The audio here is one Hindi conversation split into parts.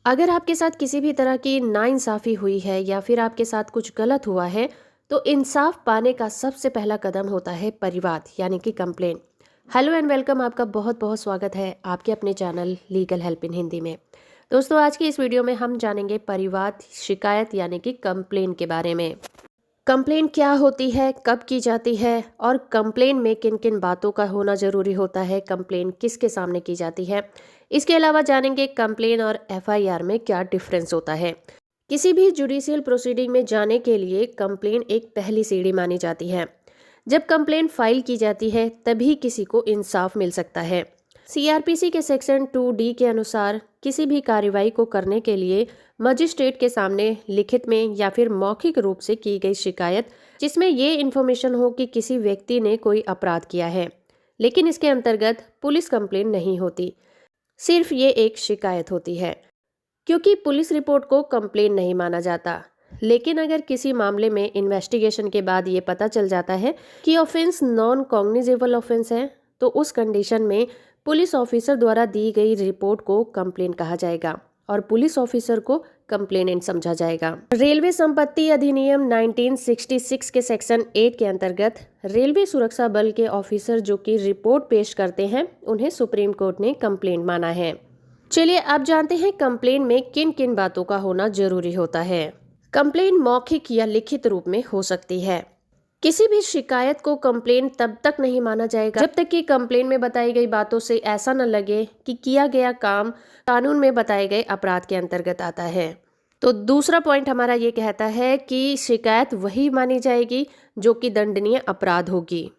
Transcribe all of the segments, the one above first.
अगर आपके साथ किसी भी तरह की नाइंसाफ़ी हुई है या फिर आपके साथ कुछ गलत हुआ है, तो इंसाफ पाने का सबसे पहला कदम होता है परिवाद यानी कि कंप्लेन। हेलो एंड वेलकम, आपका बहुत बहुत स्वागत है आपके अपने channel legal help in Hindi में। दोस्तों, आज की इस वीडियो में हम जानेंगे परिवाद शिकायत यानी कि कंप्लेन के बारे में। कंप्लेन क्या होती है, कब की जाती है और कंप्लेन में किन किन बातों का होना ज़रूरी होता है, कंप्लेन किसके सामने की जाती है। इसके अलावा जानेंगे कंप्लेन और एफआईआर में क्या डिफरेंस होता है। किसी भी जुडिशियल प्रोसीडिंग में जाने के लिए कंप्लेन एक पहली सीढ़ी मानी जाती है। जब कंप्लेन फाइल की जाती है तभी किसी को इंसाफ मिल सकता है। सीआरपीसी के सेक्शन 2D के अनुसार किसी भी कार्रवाई को करने के लिए मजिस्ट्रेट के सामने लिखित में या फिर मौखिक रूप से की गई शिकायत, जिसमें ये इन्फॉर्मेशन हो कि किसी व्यक्ति ने कोई अपराध किया है, लेकिन इसके अंतर्गत पुलिस कंप्लेन नहीं होती, सिर्फ ये एक शिकायत होती है, क्योंकि पुलिस रिपोर्ट को कंप्लेन नहीं माना जाता। लेकिन अगर किसी मामले में इन्वेस्टिगेशन के बाद ये पता चल जाता है कि ऑफेंस नॉन कॉग्निजेबल ऑफेंस है, तो उस कंडीशन में पुलिस ऑफिसर द्वारा दी गई रिपोर्ट को कंप्लेन कहा जाएगा और पुलिस ऑफिसर को कंप्लेनेंट समझा जाएगा। रेलवे संपत्ति अधिनियम 1966 के सेक्शन 8 के अंतर्गत रेलवे सुरक्षा बल के ऑफिसर जो कि रिपोर्ट पेश करते हैं, उन्हें सुप्रीम कोर्ट ने कंप्लेंट माना है। चलिए अब जानते हैं कंप्लेन में किन किन बातों का होना जरूरी होता है। कंप्लेन मौखिक या लिखित रूप में हो सकती है। किसी भी शिकायत को कंप्लेन तब तक नहीं माना जाएगा जब तक कि कंप्लेन में बताई गई बातों से ऐसा न लगे कि किया गया काम कानून में बताए गए अपराध के अंतर्गत आता है। तो दूसरा पॉइंट हमारा ये कहता है कि शिकायत वही मानी जाएगी जो कि दंडनीय अपराध होगी।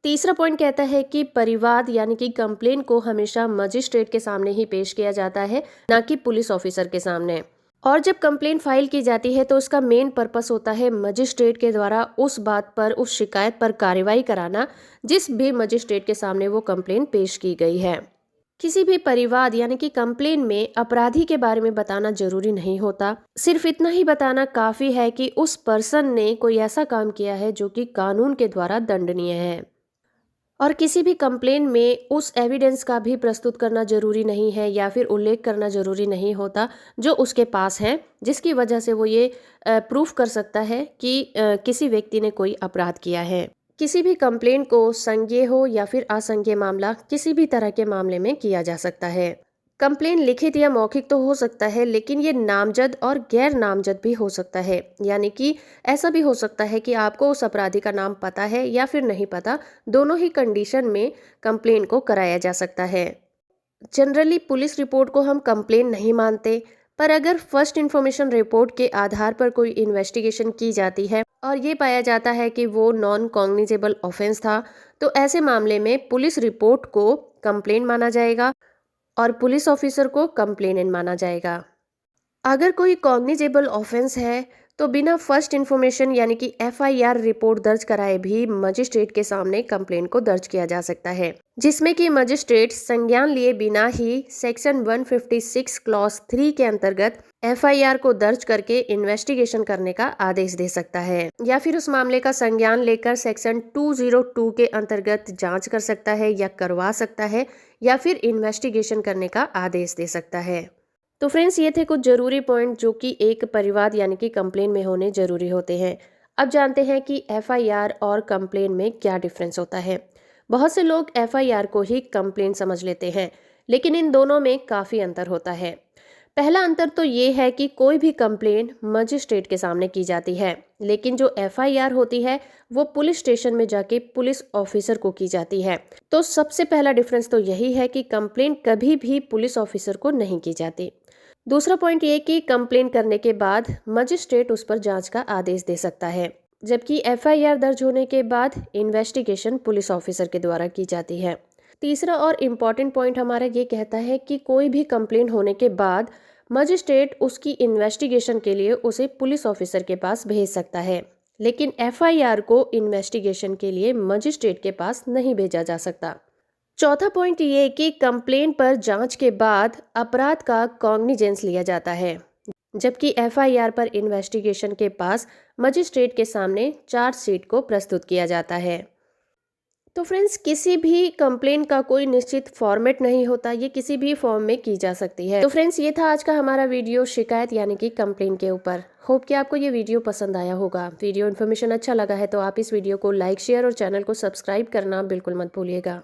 तीसरा पॉइंट कहता है कि परिवाद यानी कि कंप्लेन को हमेशा मजिस्ट्रेट के सामने ही पेश किया जाता है, ना कि पुलिस ऑफिसर के सामने। और जब कंप्लेन फाइल की जाती है तो उसका मेन पर्पस होता है मजिस्ट्रेट के द्वारा उस बात पर, उस शिकायत पर कार्रवाई कराना जिस भी मजिस्ट्रेट के सामने वो कंप्लेन पेश की गई है। किसी भी परिवाद यानी कि कंप्लेन में अपराधी के बारे में बताना जरूरी नहीं होता, सिर्फ इतना ही बताना काफी है कि उस पर्सन ने कोई ऐसा काम किया है जो कि कानून के द्वारा दंडनीय है। और किसी भी कंप्लेन में उस एविडेंस का भी प्रस्तुत करना जरूरी नहीं है या फिर उल्लेख करना जरूरी नहीं होता जो उसके पास है, जिसकी वजह से वो ये प्रूफ कर सकता है कि किसी व्यक्ति ने कोई अपराध किया है। किसी भी कंप्लेन को संज्ञेय हो या फिर असंज्ञेय मामला किसी भी तरह के मामले में किया जा सकता है। कंप्लेन लिखित या मौखिक तो हो सकता है, लेकिन ये नामजद और गैर नामजद भी हो सकता है। यानी कि ऐसा भी हो सकता है कि आपको उस अपराधी का नाम पता है या फिर नहीं पता, दोनों ही कंडीशन में कंप्लेन को कराया जा सकता है। जनरली पुलिस रिपोर्ट को हम कंप्लेन नहीं मानते, पर अगर फर्स्ट इंफॉर्मेशन रिपोर्ट के आधार पर कोई इन्वेस्टिगेशन की जाती है और ये पाया जाता है कि वो नॉन कॉग्निजेबल ऑफेंस था, तो ऐसे मामले में पुलिस रिपोर्ट को कंप्लेन माना जाएगा और पुलिस ऑफिसर को कंप्लेनेंट माना जाएगा। अगर कोई कॉग्निजेबल ऑफेंस है तो बिना फर्स्ट इन्फॉर्मेशन यानी कि एफआईआर रिपोर्ट दर्ज कराए भी मजिस्ट्रेट के सामने कंप्लेन को दर्ज किया जा सकता है, जिसमें कि मजिस्ट्रेट संज्ञान लिए बिना ही सेक्शन 156 क्लॉज 3 के अंतर्गत एफआईआर को दर्ज करके इन्वेस्टिगेशन करने का आदेश दे सकता है, या फिर उस मामले का संज्ञान लेकर सेक्शन 202 के अंतर्गत जांच कर सकता है या करवा सकता है, या फिर इन्वेस्टिगेशन करने का आदेश दे सकता है। तो फ्रेंड्स, ये थे कुछ जरूरी पॉइंट जो कि एक परिवाद यानी कि कंप्लेन में होने जरूरी होते हैं। अब जानते हैं कि एफआईआर और कंप्लेन में क्या डिफरेंस होता है। बहुत से लोग एफआईआर को ही कंप्लेन समझ लेते हैं, लेकिन इन दोनों में काफी अंतर होता है। पहला अंतर तो ये है कि कोई भी कंप्लेन मजिस्ट्रेट के सामने की जाती है, लेकिन जो एफआईआर होती है वो पुलिस स्टेशन में जाके पुलिस ऑफिसर को की जाती है। तो सबसे पहला डिफरेंस तो यही है कि कंप्लेन कभी भी पुलिस ऑफिसर को नहीं की जाती। दूसरा पॉइंट ये कि कंप्लेन करने के बाद मजिस्ट्रेट उस पर जांच का आदेश दे सकता है, जबकि एफआईआर दर्ज होने के बाद इन्वेस्टिगेशन पुलिस ऑफिसर के द्वारा की जाती है। तीसरा और इम्पॉर्टेंट पॉइंट हमारा ये कहता है कि कोई भी कंप्लेन होने के बाद मजिस्ट्रेट उसकी इन्वेस्टिगेशन के लिए उसे पुलिस ऑफिसर के पास भेज सकता है, लेकिन एफआईआर को इन्वेस्टिगेशन के लिए मजिस्ट्रेट के पास नहीं भेजा जा सकता। चौथा पॉइंट ये कि कंप्लेन पर जांच के बाद अपराध का कॉग्निजेंस लिया जाता है, जबकि एफआईआर पर इन्वेस्टिगेशन के पास मजिस्ट्रेट के सामने चार्जशीट को प्रस्तुत किया जाता है। तो फ्रेंड्स, किसी भी कंप्लेन का कोई निश्चित फॉर्मेट नहीं होता, ये किसी भी फॉर्म में की जा सकती है। तो फ्रेंड्स, ये था आज का हमारा वीडियो शिकायत यानी कि कंप्लेन के ऊपर। होप कि आपको ये वीडियो पसंद आया होगा। वीडियो इन्फॉर्मेशन अच्छा लगा है तो आप इस वीडियो को लाइक, शेयर और चैनल को सब्सक्राइब करना बिल्कुल मत भूलिएगा।